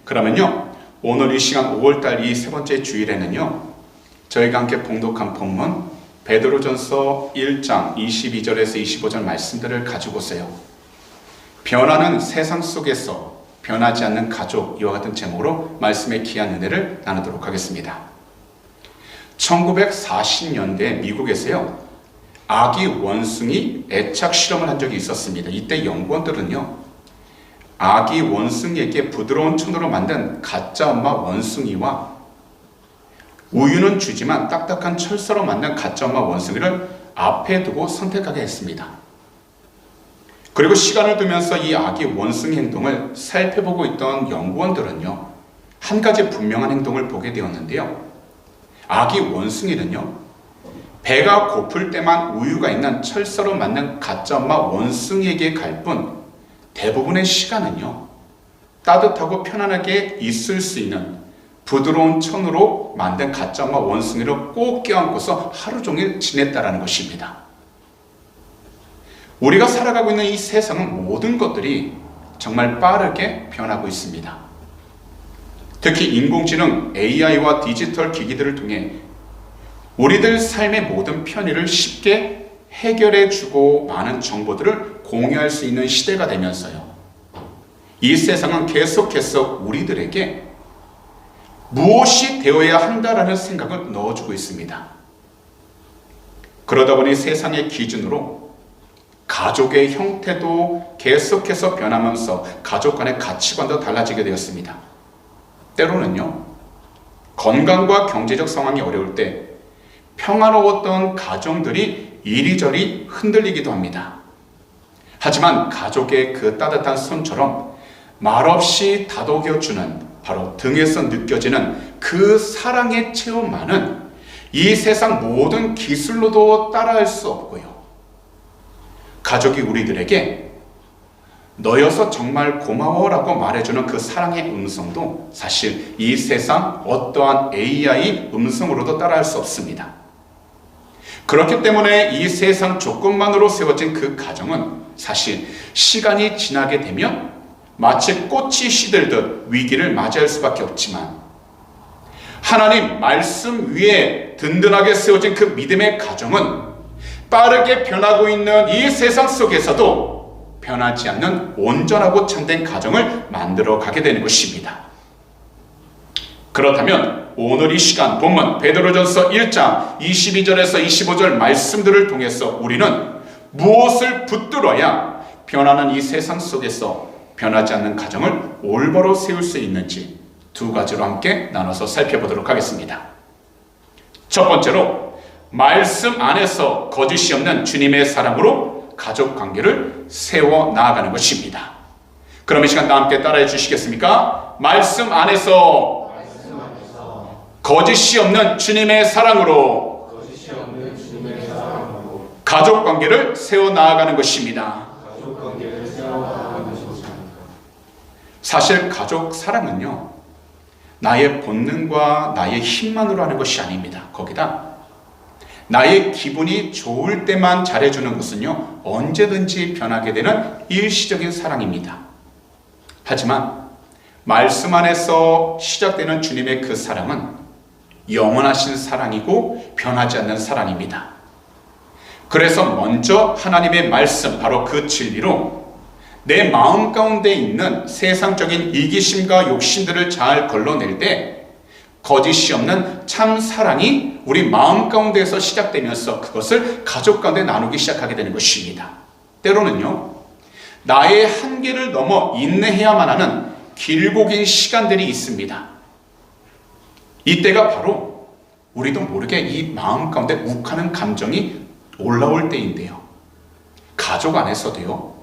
그러면요, 오늘 이 시간 5월달 이 세 번째 주일에는요, 저희가 함께 봉독한 본문 베드로전서 1장 22절에서 25절 말씀들을 가지고서요, 변하는 세상 속에서 변하지 않는 가족, 이와 같은 제목으로 말씀의 귀한 은혜를 나누도록 하겠습니다. 1940년대 미국에서요, 아기 원숭이 애착 실험을 한 적이 있었습니다. 이때 연구원들은요, 아기 원숭이에게 부드러운 천으로 만든 가짜 엄마 원숭이와 우유는 주지만 딱딱한 철사로 만든 가짜 엄마 원숭이를 앞에 두고 선택하게 했습니다. 그리고 시간을 두면서 이 아기 원숭이 행동을 살펴보고 있던 연구원들은요, 한 가지 분명한 행동을 보게 되었는데요, 아기 원숭이는요, 배가 고플 때만 우유가 있는 철사로 만든 가짜 엄마 원숭이에게 갈 뿐 대부분의 시간은요, 따뜻하고 편안하게 있을 수 있는 부드러운 천으로 만든 가짜 엄마 원숭이를 꼭 껴안고서 하루 종일 지냈다라는 것입니다. 우리가 살아가고 있는 이 세상은 모든 것들이 정말 빠르게 변하고 있습니다. 특히 인공지능 AI와 디지털 기기들을 통해 우리들 삶의 모든 편의를 쉽게 해결해주고 많은 정보들을 공유할 수 있는 시대가 되면서요, 이 세상은 계속해서 우리들에게 무엇이 되어야 한다라는 생각을 넣어주고 있습니다. 그러다 보니 세상의 기준으로 가족의 형태도 계속해서 변하면서 가족 간의 가치관도 달라지게 되었습니다. 때로는요, 건강과 경제적 상황이 어려울 때 평화로웠던 가정들이 이리저리 흔들리기도 합니다. 하지만 가족의 그 따뜻한 손처럼 말없이 다독여주는, 바로 등에서 느껴지는 그 사랑의 체험만은 이 세상 모든 기술로도 따라할 수 없고요, 가족이 우리들에게 너여서 정말 고마워라고 말해주는 그 사랑의 음성도 사실 이 세상 어떠한 AI 음성으로도 따라할 수 없습니다. 그렇기 때문에 이 세상 조건만으로 세워진 그 가정은 사실 시간이 지나게 되면 마치 꽃이 시들듯 위기를 맞이할 수밖에 없지만, 하나님 말씀 위에 든든하게 세워진 그 믿음의 가정은 빠르게 변하고 있는 이 세상 속에서도 변하지 않는 온전하고 참된 가정을 만들어 가게 되는 것입니다. 그렇다면 오늘 이 시간 본문 베드로전서 1장 22절에서 25절 말씀들을 통해서 우리는 무엇을 붙들어야 변하는 이 세상 속에서 변하지 않는 가정을 올바로 세울 수 있는지 두 가지로 함께 나눠서 살펴보도록 하겠습니다. 첫 번째로, 말씀 안에서 거짓이 없는 주님의 사랑으로 가족 관계를 세워 나아가는 것입니다. 그럼 이 시간 다 함께 따라해 주시겠습니까? 말씀 안에서 거짓이 없는 주님의 사랑으로 가족 관계를 세워 나아가는 것입니다. 사실 가족 사랑은요, 나의 본능과 나의 힘만으로 하는 것이 아닙니다. 거기다 나의 기분이 좋을 때만 잘해주는 것은요, 언제든지 변하게 되는 일시적인 사랑입니다. 하지만 말씀 안에서 시작되는 주님의 그 사랑은 영원하신 사랑이고 변하지 않는 사랑입니다. 그래서 먼저 하나님의 말씀, 바로 그 진리로 내 마음 가운데 있는 세상적인 이기심과 욕심들을 잘 걸러낼 때 거짓이 없는 참 사랑이 우리 마음 가운데에서 시작되면서 그것을 가족 가운데 나누기 시작하게 되는 것입니다. 때로는요, 나의 한계를 넘어 인내해야만 하는 길고 긴 시간들이 있습니다. 이때가 바로 우리도 모르게 이 마음 가운데 욱하는 감정이 올라올 때인데요, 가족 안에서도요,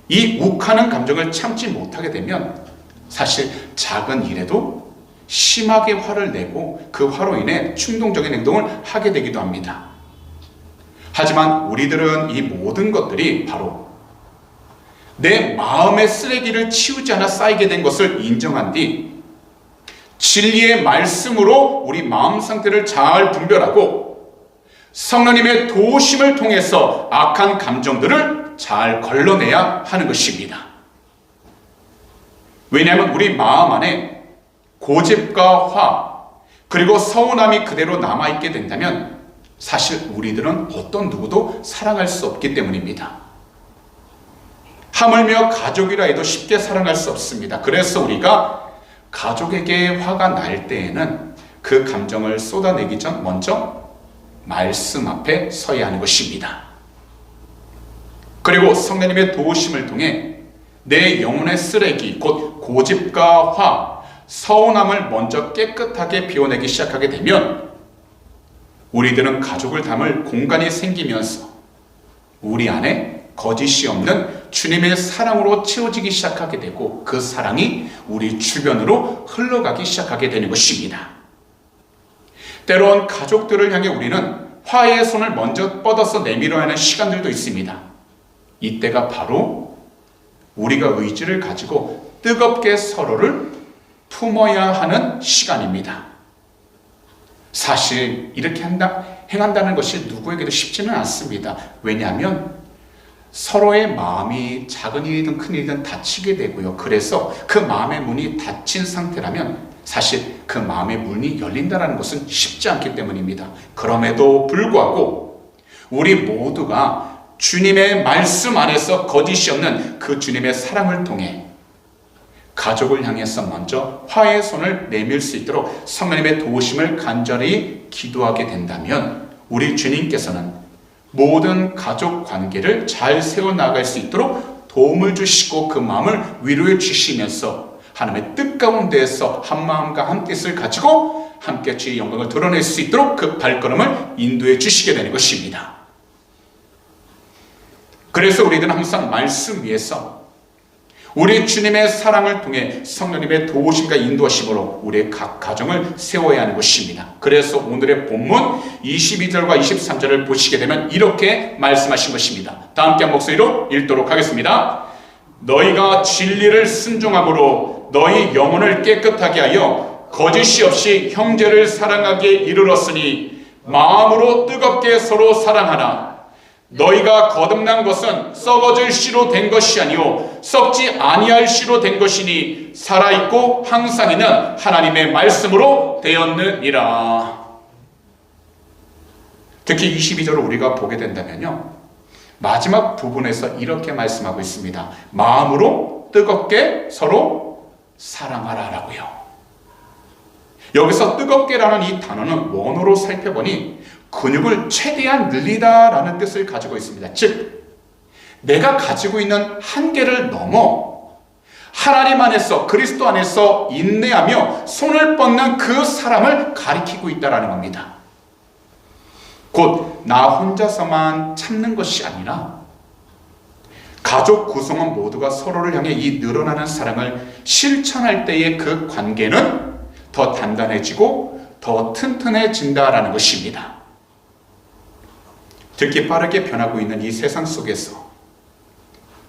이 욱하는 감정을 참지 못하게 되면 사실 작은 일에도 심하게 화를 내고 그 화로 인해 충동적인 행동을 하게 되기도 합니다. 하지만 우리들은 이 모든 것들이 바로 내 마음의 쓰레기를 치우지 않아 쌓이게 된 것을 인정한 뒤 진리의 말씀으로 우리 마음 상태를 잘 분별하고 성령님의 도우심을 통해서 악한 감정들을 잘 걸러내야 하는 것입니다. 왜냐하면 우리 마음 안에 고집과 화, 그리고 서운함이 그대로 남아있게 된다면 사실 우리들은 어떤 누구도 사랑할 수 없기 때문입니다. 하물며 가족이라 해도 쉽게 사랑할 수 없습니다. 그래서 우리가 가족에게 화가 날 때에는 그 감정을 쏟아내기 전 먼저 말씀 앞에 서야 하는 것입니다. 그리고 성령님의 도우심을 통해 내 영혼의 쓰레기, 곧 고집과 화, 서운함을 먼저 깨끗하게 비워내기 시작하게 되면 우리들은 가족을 담을 공간이 생기면서 우리 안에 거짓이 없는 주님의 사랑으로 채워지기 시작하게 되고 그 사랑이 우리 주변으로 흘러가기 시작하게 되는 것입니다. 때론 가족들을 향해 우리는 화해의 손을 먼저 뻗어서 내밀어야 하는 시간들도 있습니다. 이때가 바로 우리가 의지를 가지고 뜨겁게 서로를 품어야 하는 시간입니다. 사실 이렇게 행한다는 것이 누구에게도 쉽지는 않습니다. 왜냐하면 서로의 마음이 작은 일이든 큰 일이든 다치게 되고요. 그래서 그 마음의 문이 닫힌 상태라면 사실 그 마음의 문이 열린다는 것은 쉽지 않기 때문입니다. 그럼에도 불구하고 우리 모두가 주님의 말씀 안에서 거짓이 없는 그 주님의 사랑을 통해 가족을 향해서 먼저 화해의 손을 내밀 수 있도록 성령님의 도우심을 간절히 기도하게 된다면 우리 주님께서는 모든 가족 관계를 잘 세워나갈 수 있도록 도움을 주시고 그 마음을 위로해 주시면서 하나님의 뜻 가운데에서 한 마음과 한 뜻을 가지고 함께 주의 영광을 드러낼 수 있도록 그 발걸음을 인도해 주시게 되는 것입니다. 그래서 우리들은 항상 말씀 위에서 우리 주님의 사랑을 통해 성령님의 도우심과 인도하심으로 우리의 각 가정을 세워야 하는 것입니다. 그래서 오늘의 본문 22절과 23절을 보시게 되면 이렇게 말씀하신 것입니다. 다 함께 한 목소리로 읽도록 하겠습니다. 너희가 진리를 순종함으로 너희 영혼을 깨끗하게 하여 거짓이 없이 형제를 사랑하게 이르렀으니 마음으로 뜨겁게 서로 사랑하라. 너희가 거듭난 것은 썩어질 씨로 된 것이 아니요 썩지 아니할 씨로 된 것이니 살아있고 항상 있는 하나님의 말씀으로 되었느니라. 특히 22절을 우리가 보게 된다면요, 마지막 부분에서 이렇게 말씀하고 있습니다. 마음으로 뜨겁게 서로 사랑하라 라고요. 여기서 뜨겁게라는 이 단어는 원어로 살펴보니 근육을 최대한 늘리다 라는 뜻을 가지고 있습니다. 즉 내가 가지고 있는 한계를 넘어 하나님 안에서 그리스도 안에서 인내하며 손을 뻗는 그 사람을 가리키고 있다는 겁니다. 곧 나 혼자서만 참는 것이 아니라 가족 구성원 모두가 서로를 향해 이 늘어나는 사랑을 실천할 때의 그 관계는 더 단단해지고 더 튼튼해진다라는 것입니다. 특히 빠르게 변하고 있는 이 세상 속에서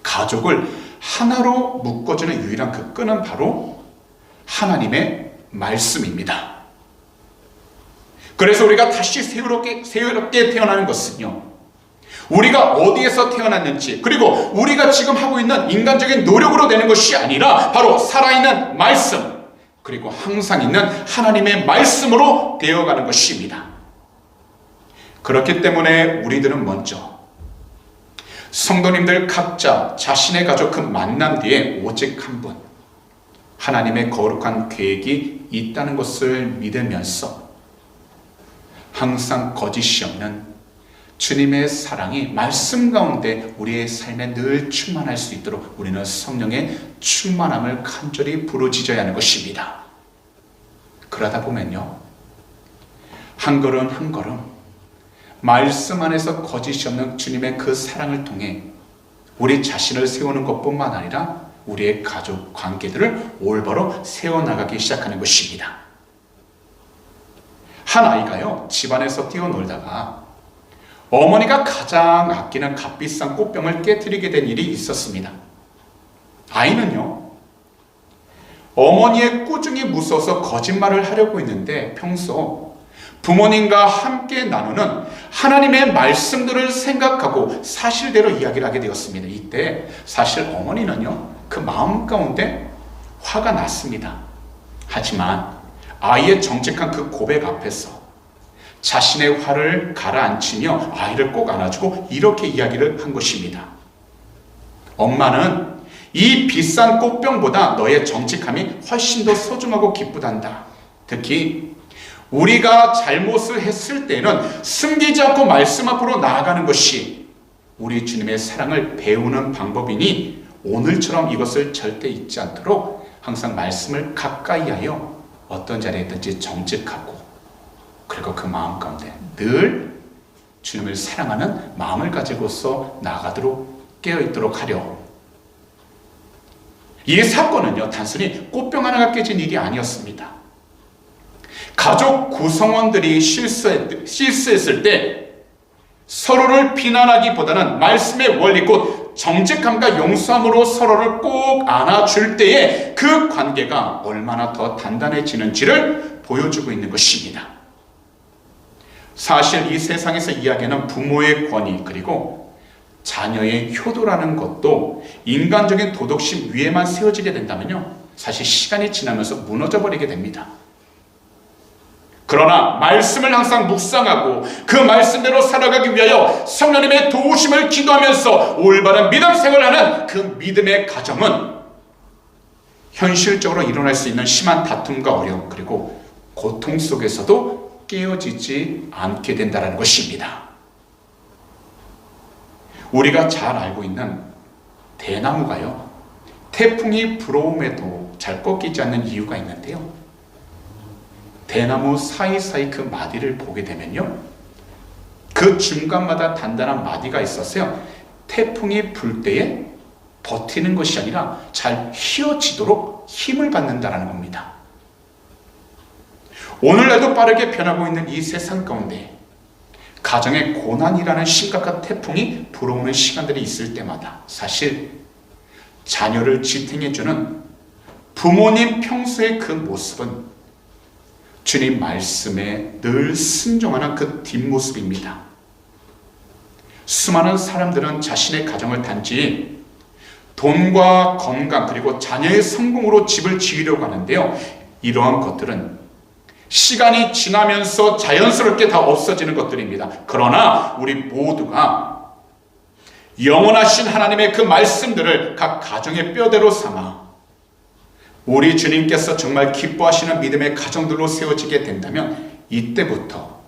가족을 하나로 묶어주는 유일한 그 끈은 바로 하나님의 말씀입니다. 그래서 우리가 다시 새롭게 태어나는 것은요, 우리가 어디에서 태어났는지 그리고 우리가 지금 하고 있는 인간적인 노력으로 되는 것이 아니라 바로 살아있는 말씀 그리고 항상 있는 하나님의 말씀으로 되어가는 것입니다. 그렇기 때문에 우리들은 먼저 성도님들 각자 자신의 가족 그 만남 뒤에 오직 한 분, 하나님의 거룩한 계획이 있다는 것을 믿으면서 항상 거짓이 없는 주님의 사랑이 말씀 가운데 우리의 삶에 늘 충만할 수 있도록 우리는 성령의 충만함을 간절히 부르짖어야 하는 것입니다. 그러다 보면요, 한 걸음 한 걸음 말씀 안에서 거짓이 없는 주님의 그 사랑을 통해 우리 자신을 세우는 것뿐만 아니라 우리의 가족 관계들을 올바로 세워나가기 시작하는 것입니다. 한 아이가요, 집안에서 뛰어놀다가 어머니가 가장 아끼는 값비싼 꽃병을 깨트리게 된 일이 있었습니다. 아이는요, 어머니의 꾸중이 무서워서 거짓말을 하려고 했는데 평소 부모님과 함께 나누는 하나님의 말씀들을 생각하고 사실대로 이야기를 하게 되었습니다. 이때 사실 어머니는요, 그 마음 가운데 화가 났습니다. 하지만 아이의 정직한 그 고백 앞에서 자신의 화를 가라앉히며 아이를 꼭 안아주고 이렇게 이야기를 한 것입니다. 엄마는 이 비싼 꽃병보다 너의 정직함이 훨씬 더 소중하고 기쁘단다. 특히 우리가 잘못을 했을 때는 숨기지 않고 말씀 앞으로 나아가는 것이 우리 주님의 사랑을 배우는 방법이니 오늘처럼 이것을 절대 잊지 않도록 항상 말씀을 가까이 하여 어떤 자리에 있든지 정직하고 그리고 그 마음 가운데 늘 주님을 사랑하는 마음을 가지고서 나아가도록 깨어있도록 하려. 이 사건은요, 단순히 꽃병 하나가 깨진 일이 아니었습니다. 가족 구성원들이 실수했을 때 서로를 비난하기보다는 말씀의 원리 곧 정직함과 용서함으로 서로를 꼭 안아줄 때에 그 관계가 얼마나 더 단단해지는지를 보여주고 있는 것입니다. 사실 이 세상에서 이야기하는 부모의 권위 그리고 자녀의 효도라는 것도 인간적인 도덕심 위에만 세워지게 된다면요, 사실 시간이 지나면서 무너져 버리게 됩니다. 그러나 말씀을 항상 묵상하고 그 말씀대로 살아가기 위하여 성령님의 도우심을 기도하면서 올바른 믿음 생활하는 그 믿음의 가정은 현실적으로 일어날 수 있는 심한 다툼과 어려움 그리고 고통 속에서도 깨어지지 않게 된다는 것입니다. 우리가 잘 알고 있는 대나무가요, 태풍이 불어옴에도 잘 꺾이지 않는 이유가 있는데요, 대나무 사이사이 그 마디를 보게 되면요, 그 중간마다 단단한 마디가 있어서요, 태풍이 불 때에 버티는 것이 아니라 잘 휘어지도록 힘을 받는다는 겁니다. 오늘날도 빠르게 변하고 있는 이 세상 가운데 가정의 고난이라는 심각한 태풍이 불어오는 시간들이 있을 때마다 사실 자녀를 지탱해주는 부모님 평소의 그 모습은 주님 말씀에 늘 순종하는 그 뒷모습입니다. 수많은 사람들은 자신의 가정을 단지 돈과 건강 그리고 자녀의 성공으로 집을 지으려고 하는데요, 이러한 것들은 시간이 지나면서 자연스럽게 다 없어지는 것들입니다. 그러나 우리 모두가 영원하신 하나님의 그 말씀들을 각 가정의 뼈대로 삼아 우리 주님께서 정말 기뻐하시는 믿음의 가정들로 세워지게 된다면 이때부터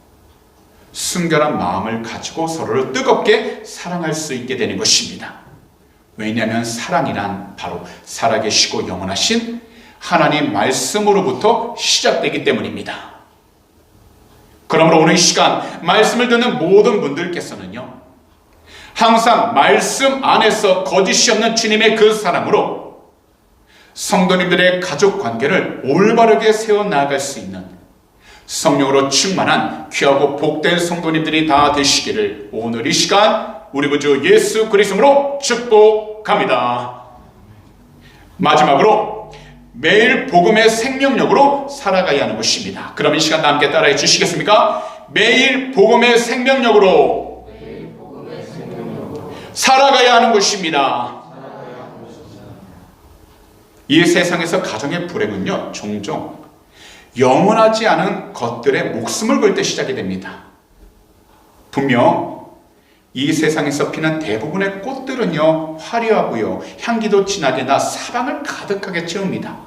순결한 마음을 가지고 서로를 뜨겁게 사랑할 수 있게 되는 것입니다. 왜냐하면 사랑이란 바로 살아계시고 영원하신 하나님 말씀으로부터 시작되기 때문입니다. 그러므로 오늘 이 시간 말씀을 듣는 모든 분들께서는요, 항상 말씀 안에서 거짓이 없는 주님의 그 사랑으로 성도님들의 가족 관계를 올바르게 세워나갈 수 있는 성령으로 충만한 귀하고 복된 성도님들이 다 되시기를 오늘 이 시간 우리 구주 예수 그리스도로 축복합니다. 마지막으로 매일 복음의 생명력으로 살아가야 하는 것입니다. 그럼 이 시간 함께 따라해 주시겠습니까? 매일 복음의 생명력으로 살아가야 하는 것입니다. 이 세상에서 가정의 불행은요, 종종 영원하지 않은 것들에 목숨을 걸 때 시작이 됩니다. 분명 이 세상에서 피는 대부분의 꽃들은요, 화려하고요, 향기도 진하게 나 사방을 가득하게 채웁니다.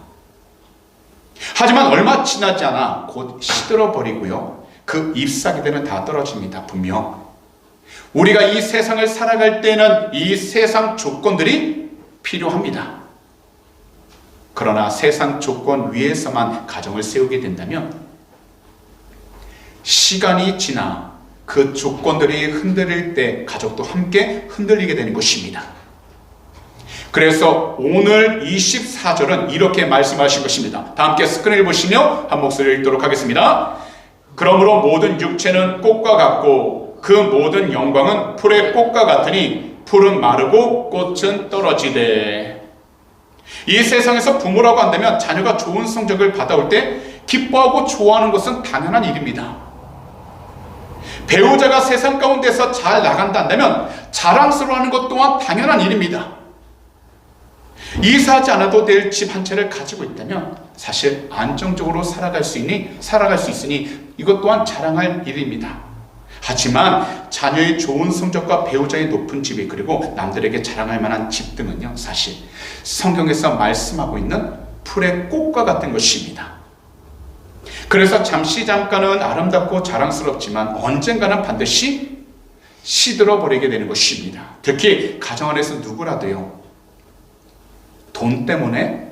하지만 얼마 지나지 않아 곧 시들어버리고요, 그 잎사귀들은 다 떨어집니다. 분명 우리가 이 세상을 살아갈 때는 이 세상 조건들이 필요합니다. 그러나 세상 조건 위에서만 가정을 세우게 된다면 시간이 지나 그 조건들이 흔들릴 때 가족도 함께 흔들리게 되는 것입니다. 그래서 오늘 24절은 이렇게 말씀하신 것입니다. 다 함께 스크린을 보시며 한 목소리를 읽도록 하겠습니다. 그러므로 모든 육체는 꽃과 같고 그 모든 영광은 풀의 꽃과 같으니 풀은 마르고 꽃은 떨어지되. 이 세상에서 부모라고 한다면 자녀가 좋은 성적을 받아올 때 기뻐하고 좋아하는 것은 당연한 일입니다. 배우자가 세상 가운데서 잘 나간다 한다면 자랑스러워하는 것 또한 당연한 일입니다. 이사하지 않아도 될 집 한 채를 가지고 있다면 사실 안정적으로 살아갈 수 있으니 이것 또한 자랑할 일입니다. 하지만 자녀의 좋은 성적과 배우자의 높은 지위, 그리고 남들에게 자랑할 만한 집 등은요, 사실 성경에서 말씀하고 있는 풀의 꽃과 같은 것입니다. 그래서 잠깐은 아름답고 자랑스럽지만 언젠가는 반드시 시들어 버리게 되는 것입니다. 특히 가정 안에서 누구라도요, 돈 때문에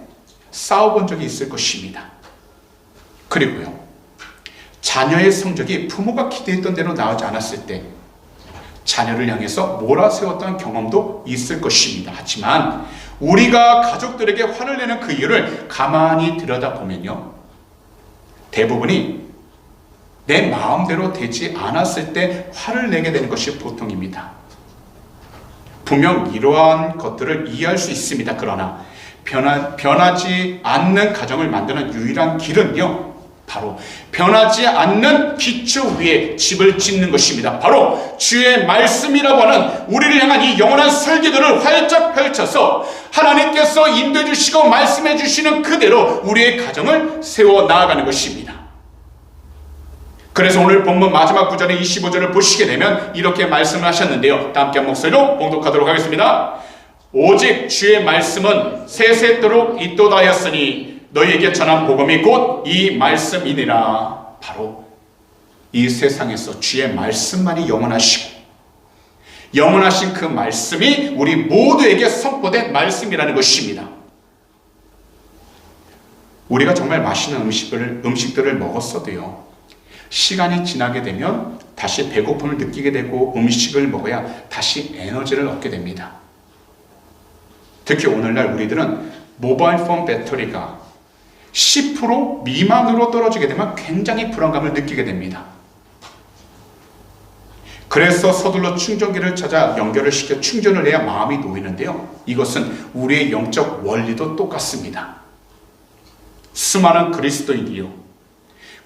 싸워본 적이 있을 것입니다. 그리고요, 자녀의 성적이 부모가 기대했던 대로 나오지 않았을 때 자녀를 향해서 몰아세웠던 경험도 있을 것입니다. 하지만 우리가 가족들에게 화를 내는 그 이유를 가만히 들여다보면요, 대부분이 내 마음대로 되지 않았을 때 화를 내게 되는 것이 보통입니다. 분명 이러한 것들을 이해할 수 있습니다. 그러나 변하지 않는 가정을 만드는 유일한 길은요, 바로 변하지 않는 기초 위에 집을 짓는 것입니다. 바로 주의 말씀이라고 하는 우리를 향한 이 영원한 설계도를 활짝 펼쳐서 하나님께서 인도해 주시고 말씀해 주시는 그대로 우리의 가정을 세워 나아가는 것입니다. 그래서 오늘 본문 마지막 구절의 25절을 보시게 되면 이렇게 말씀을 하셨는데요, 다 함께 한 목소리로 봉독하도록 하겠습니다. 오직 주의 말씀은 세세토록 있도다 하였으니 너희에게 전한 복음이 곧 이 말씀이니라. 바로 이 세상에서 주의 말씀만이 영원하시고 영원하신 그 말씀이 우리 모두에게 선포된 말씀이라는 것입니다. 우리가 정말 맛있는 음식들을 먹었어도요, 시간이 지나게 되면 다시 배고픔을 느끼게 되고 음식을 먹어야 다시 에너지를 얻게 됩니다. 특히 오늘날 우리들은 모바일 폰 배터리가 10% 미만으로 떨어지게 되면 굉장히 불안감을 느끼게 됩니다. 그래서 서둘러 충전기를 찾아 연결을 시켜 충전을 해야 마음이 놓이는데요, 이것은 우리의 영적 원리도 똑같습니다. 수많은 그리스도인이요,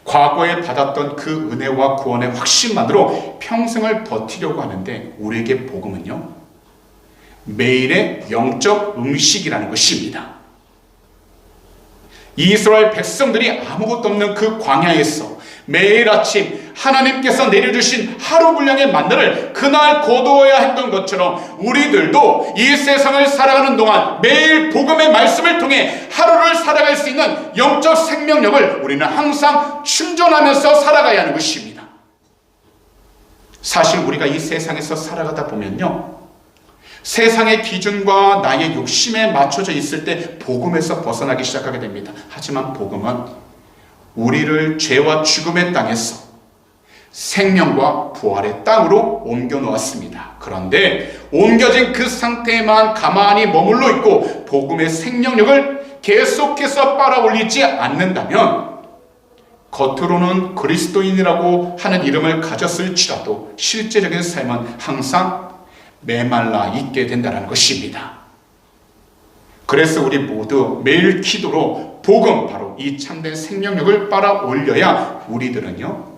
과거에 받았던 그 은혜와 구원의 확신만으로 평생을 버티려고 하는데 우리에게 복음은요, 매일의 영적 음식이라는 것입니다. 이스라엘 백성들이 아무것도 없는 그 광야에서 매일 아침 하나님께서 내려주신 하루 분량의 만나를 그날 거두어야 했던 것처럼 우리들도 이 세상을 살아가는 동안 매일 복음의 말씀을 통해 하루를 살아갈 수 있는 영적 생명력을 우리는 항상 충전하면서 살아가야 하는 것입니다. 사실 우리가 이 세상에서 살아가다 보면요, 세상의 기준과 나의 욕심에 맞춰져 있을 때 복음에서 벗어나기 시작하게 됩니다. 하지만 복음은 우리를 죄와 죽음의 땅에서 생명과 부활의 땅으로 옮겨 놓았습니다. 그런데 옮겨진 그 상태에만 가만히 머물러 있고 복음의 생명력을 계속해서 빨아올리지 않는다면 겉으로는 그리스도인이라고 하는 이름을 가졌을지라도 실제적인 삶은 항상 메말라 있게 된다는 것입니다. 그래서 우리 모두 매일 기도로 복음, 바로 이 참된 생명력을 빨아올려야 우리들은요,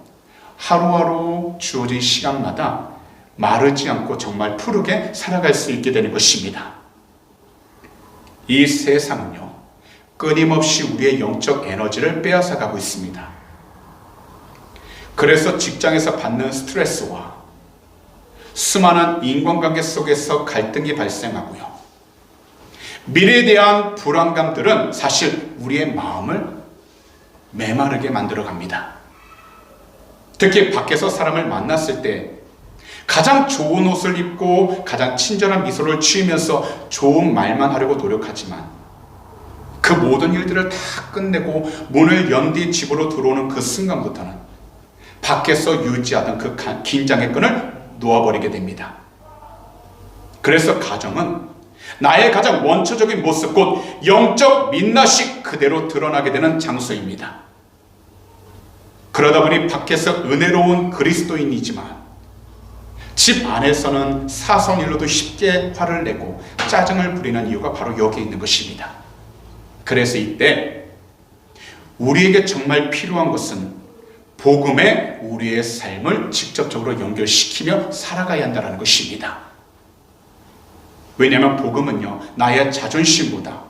하루하루 주어진 시간마다 마르지 않고 정말 푸르게 살아갈 수 있게 되는 것입니다. 이 세상은요, 끊임없이 우리의 영적 에너지를 빼앗아가고 있습니다. 그래서 직장에서 받는 스트레스와 수많은 인간관계 속에서 갈등이 발생하고요, 미래에 대한 불안감들은 사실 우리의 마음을 메마르게 만들어 갑니다. 특히 밖에서 사람을 만났을 때 가장 좋은 옷을 입고 가장 친절한 미소를 지으면서 좋은 말만 하려고 노력하지만 그 모든 일들을 다 끝내고 문을 연 뒤 집으로 들어오는 그 순간부터는 밖에서 유지하던 그 긴장의 끈을 놓아버리게 됩니다. 그래서 가정은 나의 가장 원초적인 모습, 곧 영적 민낯이 그대로 드러나게 되는 장소입니다. 그러다 보니 밖에서 은혜로운 그리스도인이지만 집 안에서는 사성일로도 쉽게 화를 내고 짜증을 부리는 이유가 바로 여기에 있는 것입니다. 그래서 이때 우리에게 정말 필요한 것은 복음에 우리의 삶을 직접적으로 연결시키며 살아가야 한다는 것입니다. 왜냐하면 복음은요, 나의 자존심보다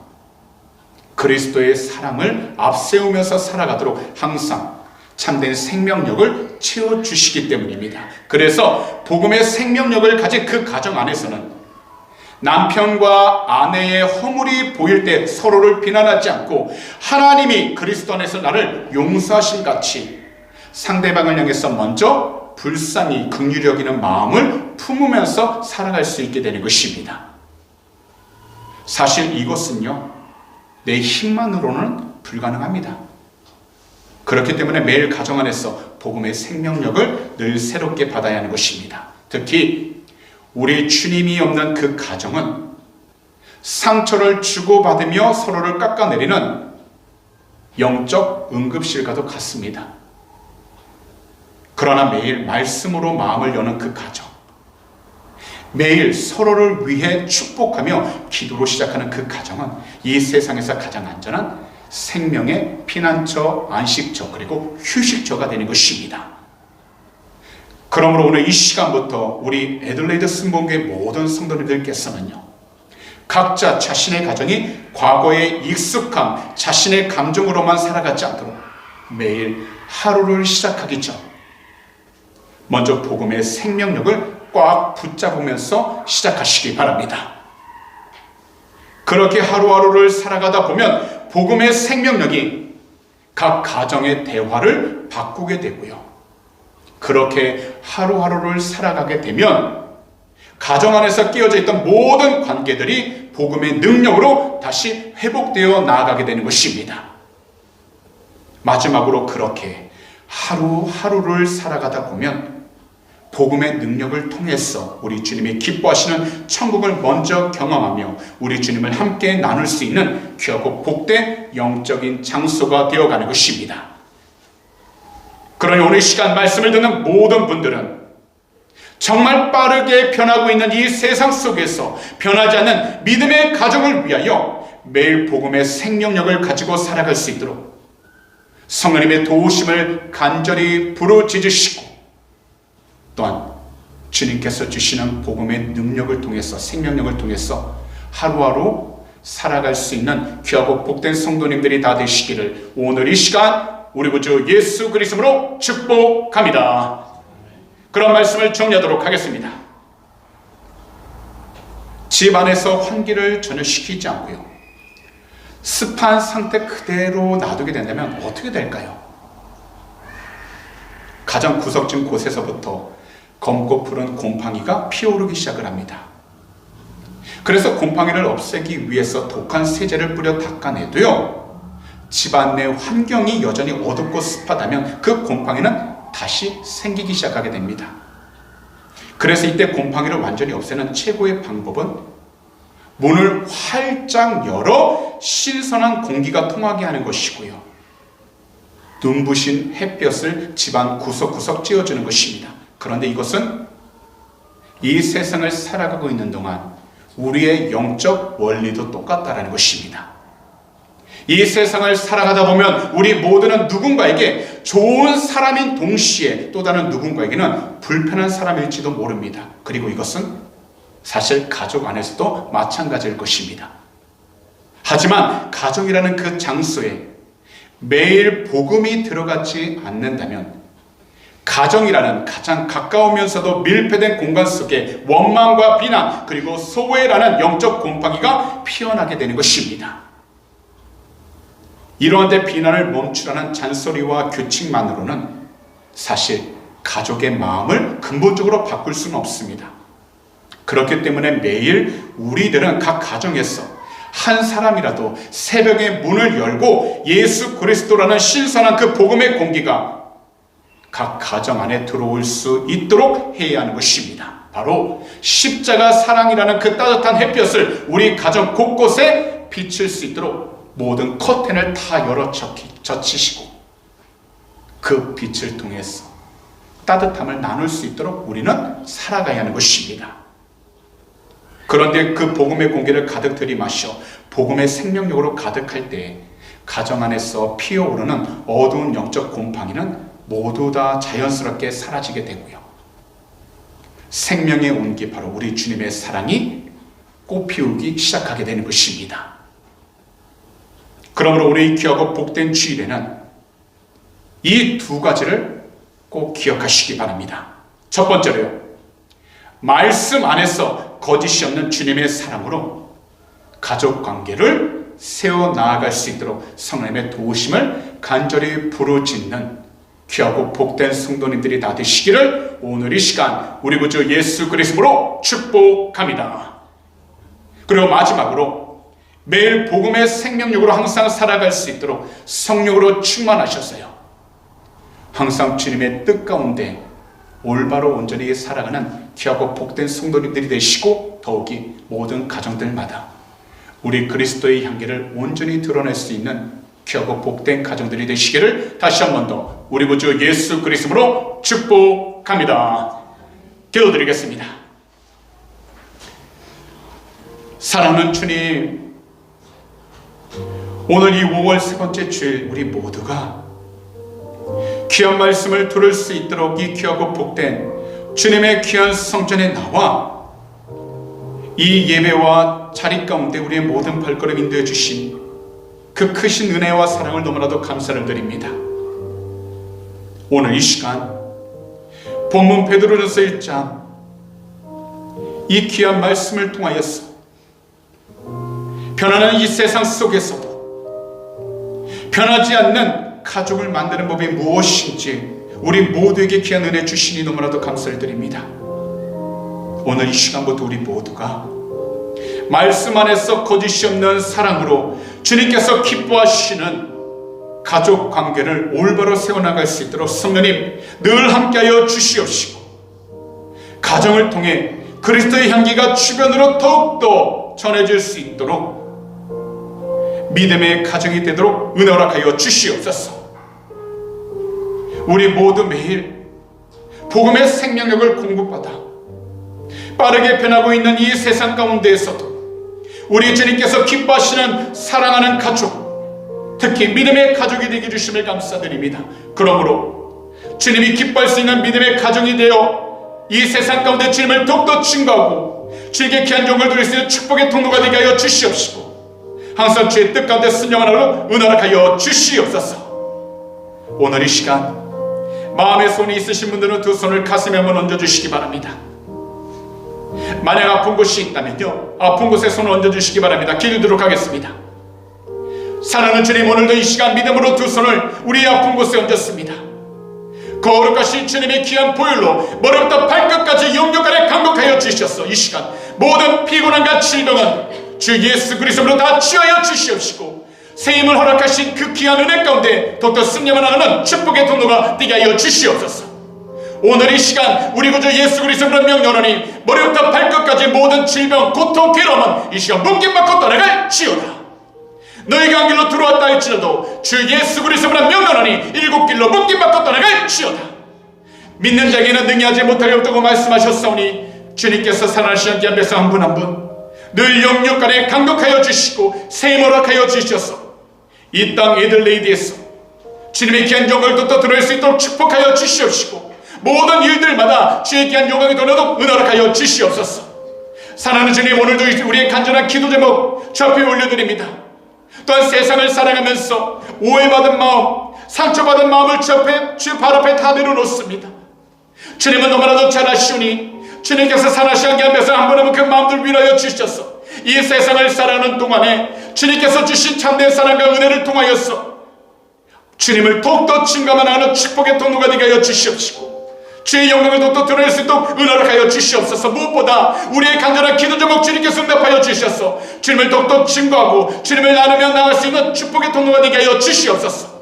그리스도의 사랑을 앞세우면서 살아가도록 항상 참된 생명력을 채워주시기 때문입니다. 그래서 복음의 생명력을 가진 그 가정 안에서는 남편과 아내의 허물이 보일 때 서로를 비난하지 않고 하나님이 그리스도 안에서 나를 용서하신 같이 상대방을 향해서 먼저 불쌍히 긍휼히 여기는 마음을 품으면서 살아갈 수 있게 되는 것입니다. 사실 이것은요, 내 힘만으로는 불가능합니다. 그렇기 때문에 매일 가정 안에서 복음의 생명력을 늘 새롭게 받아야 하는 것입니다. 특히 우리 주님이 없는 그 가정은 상처를 주고받으며 서로를 깎아내리는 영적 응급실과도 같습니다. 그러나 매일 말씀으로 마음을 여는 그 가정, 매일 서로를 위해 축복하며 기도로 시작하는 그 가정은 이 세상에서 가장 안전한 생명의 피난처, 안식처, 그리고 휴식처가 되는 것입니다. 그러므로 오늘 이 시간부터 우리 애들레이드 순복음교회 모든 성도님들께서는요, 각자 자신의 가정이 과거에 익숙한 자신의 감정으로만 살아가지 않도록 매일 하루를 시작하기 전 먼저 복음의 생명력을 꽉 붙잡으면서 시작하시기 바랍니다. 그렇게 하루하루를 살아가다 보면 복음의 생명력이 각 가정의 대화를 바꾸게 되고요, 그렇게 하루하루를 살아가게 되면 가정 안에서 끼어져 있던 모든 관계들이 복음의 능력으로 다시 회복되어 나아가게 되는 것입니다. 마지막으로 그렇게 하루하루를 살아가다 보면 복음의 능력을 통해서 우리 주님이 기뻐하시는 천국을 먼저 경험하며 우리 주님을 함께 나눌 수 있는 귀하고 복된 영적인 장소가 되어가는 것입니다. 그러니 오늘 시간 말씀을 듣는 모든 분들은 정말 빠르게 변하고 있는 이 세상 속에서 변하지 않는 믿음의 가정을 위하여 매일 복음의 생명력을 가지고 살아갈 수 있도록 성령님의 도우심을 간절히 부르짖으시고, 또한 주님께서 주시는 복음의 능력을 통해서, 생명력을 통해서 하루하루 살아갈 수 있는 귀하고 복된 성도님들이 다 되시기를 오늘 이 시간 우리 구주 예수 그리스도로 축복합니다. 그런 말씀을 정리하도록 하겠습니다. 집 안에서 환기를 전혀 시키지 않고요, 습한 상태 그대로 놔두게 된다면 어떻게 될까요? 가장 구석진 곳에서부터 검고 푸른 곰팡이가 피어오르기 시작을 합니다. 그래서 곰팡이를 없애기 위해서 독한 세제를 뿌려 닦아내도요, 집안 내 환경이 여전히 어둡고 습하다면 그 곰팡이는 다시 생기기 시작하게 됩니다. 그래서 이때 곰팡이를 완전히 없애는 최고의 방법은 문을 활짝 열어 신선한 공기가 통하게 하는 것이고요, 눈부신 햇볕을 집안 구석구석 쬐어주는 것입니다. 그런데 이것은 이 세상을 살아가고 있는 동안 우리의 영적 원리도 똑같다라는 것입니다. 이 세상을 살아가다 보면 우리 모두는 누군가에게 좋은 사람인 동시에 또 다른 누군가에게는 불편한 사람일지도 모릅니다. 그리고 이것은 사실 가족 안에서도 마찬가지일 것입니다. 하지만 가정이라는 그 장소에 매일 복음이 들어가지 않는다면 가정이라는 가장 가까우면서도 밀폐된 공간 속에 원망과 비난, 그리고 소외라는 영적 곰팡이가 피어나게 되는 것입니다. 이러한 데 비난을 멈추라는 잔소리와 규칙만으로는 사실 가족의 마음을 근본적으로 바꿀 수는 없습니다. 그렇기 때문에 매일 우리들은 각 가정에서 한 사람이라도 새벽에 문을 열고 예수 그리스도라는 신선한 그 복음의 공기가 각 가정 안에 들어올 수 있도록 해야 하는 것입니다. 바로 십자가 사랑이라는 그 따뜻한 햇볕을 우리 가정 곳곳에 비칠 수 있도록 모든 커튼을 다 열어 젖히시고 그 빛을 통해서 따뜻함을 나눌 수 있도록 우리는 살아가야 하는 것입니다. 그런데 그 복음의 공기를 가득 들이마셔 복음의 생명력으로 가득할 때 가정 안에서 피어오르는 어두운 영적 곰팡이는 모두 다 자연스럽게 사라지게 되고요, 생명의 온기, 바로 우리 주님의 사랑이 꽃피우기 시작하게 되는 것입니다. 그러므로 우리 귀하고 복된 주일에는 이 두 가지를 꼭 기억하시기 바랍니다. 첫 번째로요, 말씀 안에서 거짓이 없는 주님의 사랑으로 가족관계를 세워나아갈 수 있도록 성령님의 도우심을 간절히 부르짖는 귀하고 복된 성도님들이 다 되시기를 오늘 이 시간 우리 구주 예수 그리스도로 축복합니다. 그리고 마지막으로 매일 복음의 생명력으로 항상 살아갈 수 있도록 성령으로 충만하셨어요. 항상 주님의 뜻 가운데 올바로 온전히 살아가는 귀하고 복된 성도님들이 되시고, 더욱이 모든 가정들마다 우리 그리스도의 향기를 온전히 드러낼 수 있는 귀하고 복된 가정들이 되시기를 다시 한 번 더 우리 구주 예수 그리스도로 축복합니다. 기도드리겠습니다. 사랑하는 주님, 오늘 이 5월 세 번째 주일 우리 모두가 귀한 말씀을 들을 수 있도록 이 귀하고 복된 주님의 귀한 성전에 나와 이 예배와 자리 가운데 우리의 모든 발걸음 인도해 주신 그 크신 은혜와 사랑을 너무나도 감사를 드립니다. 오늘 이 시간 본문 베드로전서 1장 이 귀한 말씀을 통하여서 변하는 이 세상 속에서도 변하지 않는 가족을 만드는 법이 무엇인지 우리 모두에게 귀한 은혜 주시니 너무나도 감사를 드립니다. 오늘 이 시간부터 우리 모두가 말씀 안에서 거짓이 없는 사랑으로 주님께서 기뻐하시는 가족 관계를 올바로 세워나갈 수 있도록 성령님 늘 함께하여 주시옵시고, 가정을 통해 그리스도의 향기가 주변으로 더욱더 전해질 수 있도록 믿음의 가정이 되도록 은혜 허락하여 주시옵소서. 우리 모두 매일 복음의 생명력을 공급받아 빠르게 변하고 있는 이 세상 가운데에서도 우리 주님께서 기뻐하시는 사랑하는 가족, 특히 믿음의 가족이 되게 주심을 감사드립니다. 그러므로 주님이 기뻐할 수 있는 믿음의 가정이 되어 이 세상 가운데 주님을 더욱더 증거하고 주님께 귀한 종을 드릴 수 있는 축복의 통로가 되게 하여 주시옵시고, 항상 주의 뜻 가운데 순종하라고 은혜하여 주시옵소서. 오늘 이 시간 마음에 손이 있으신 분들은 두 손을 가슴에 한번 얹어주시기 바랍니다. 만약 아픈 곳이 있다면요, 아픈 곳에 손을 얹어주시기 바랍니다. 기도드리도록 하겠습니다. 사랑하는 주님, 오늘도 이 시간 믿음으로 두 손을 우리의 아픈 곳에 얹었습니다. 거룩하신 주님의 귀한 보혈로 머리부터 발끝까지 영육간에 강복하여 주셨어. 이 시간 모든 피곤함과 질병은 주 예수 그리스도로 다 치유하여 주시옵시고, 새 힘을 허락하신 그 귀한 은혜 가운데 더욱더 승리만 하는 축복의 통로가 되게 하여 주시옵소서. 오늘 이 시간 우리 구주 예수 그리스도로 명령하니 머리부터 발끝까지 모든 질병, 고통, 괴로움은 이 시간 묶임받고 떠나갈지어다. 너희가 한 길로 들어왔다 할지라도 주 예수 그리스도로 명령하니 일곱 길로 묶임받고 떠나갈지어다. 믿는 자에게는 능히하지 못하리 없다고 말씀하셨사오니 주님께서 살아나시는 귀한 백성 한 분 한 분 늘 영육간에 강력하여 주시고 새 힘을 허락하여 주셔서 이 땅 에들레이드에서 주님의 귀한 영광을 또 드러낼 수 있도록 축복하여 주시옵시고, 모든 일들마다 주의 귀한 영광이 드러나도록 은혜하여 주시옵소서. 사랑하는 주님, 오늘도 우리의 간절한 기도 제목 주 앞에 올려드립니다. 또한 세상을 살아가면서 오해받은 마음, 상처받은 마음을 주 앞에, 주 발 앞에 다 내려놓습니다. 주님은 너무나도 잘 아시오니 주님께서 살아시는 곁에서 한 번 한 번 그 마음들 위로하여 주셔서 이 세상을 살아가는 동안에 주님께서 주신 참된 사랑과 은혜를 통하여서 주님을 더욱더 증거하는 축복의 통로가 되게 하여 주시옵시고, 주의 영광을 더욱더 드러낼 수 있도록 은혜를 하여 주시옵소서. 무엇보다 우리의 간절한 기도 제목 주님께서 응답하여 주셔서 주님을 더욱더 증거하고 주님을 나누며 나갈 수 있는 축복의 통로가 되게 하여 주시옵소서.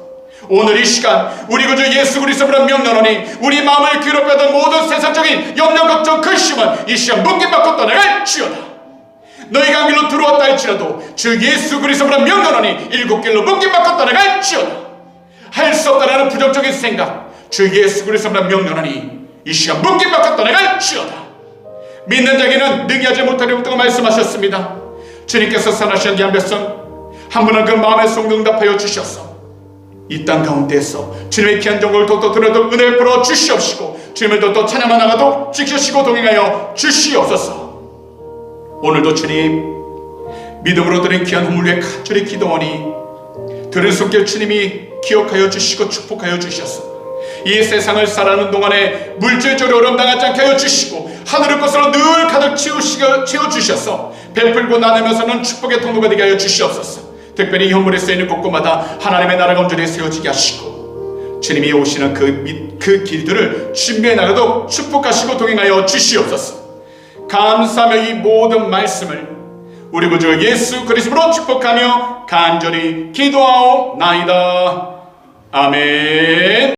오늘 이 시간 우리 구주 예수 그리스도로 명령하니 우리 마음을 괴롭혀하던 모든 세상적인 염려, 걱정, 근심은 이 시간 묶임받고 떠나갈지어다. 너희가 한 길로 들어왔다 할지라도 주 예수 그리스도로 명령하니 일곱 길로 묶임받고 떠나갈지어다. 할 수 없다라는 부정적인 생각 주 예수 그리스도로 명령하니 이 시간 묶임받고 떠나갈지어다. 믿는 자에게는 능히하지 못하리 없다고 말씀하셨습니다. 주님께서 살아나신 귀한 백성 한 분은 그 마음의 송경 응답하여 주셨어. 이 땅 가운데에서 주님의 귀한 종을 더욱더 드러내도록 은혜 풀어 주시옵시고, 주님을 더욱더 찬양만 나가도 지키시고 동행하여 주시옵소서. 오늘도 주님, 믿음으로 드린 귀한 헌물 위에 간절히 기도하니 들은 손길 주님이 기억하여 주시고 축복하여 주셔서 이 세상을 살아가는 동안에 물질적으로 어려움 당하지 않게 하여 주시고 하늘의 것으로 늘 가득 채워주셔서 베풀고 나누면서는 축복의 통로가 되게 하여 주시옵소서. 특별히 이 헌물에 쓰이는 곳곳마다 하나님의 나라가 온전히 세워지게 하시고 주님이 오시는 그 길들을 준비해 나가도 축복하시고 동행하여 주시옵소서. 감사하며 이 모든 말씀을 우리 구주 예수 그리스도로 축복하며 간절히 기도하옵나이다. 아멘.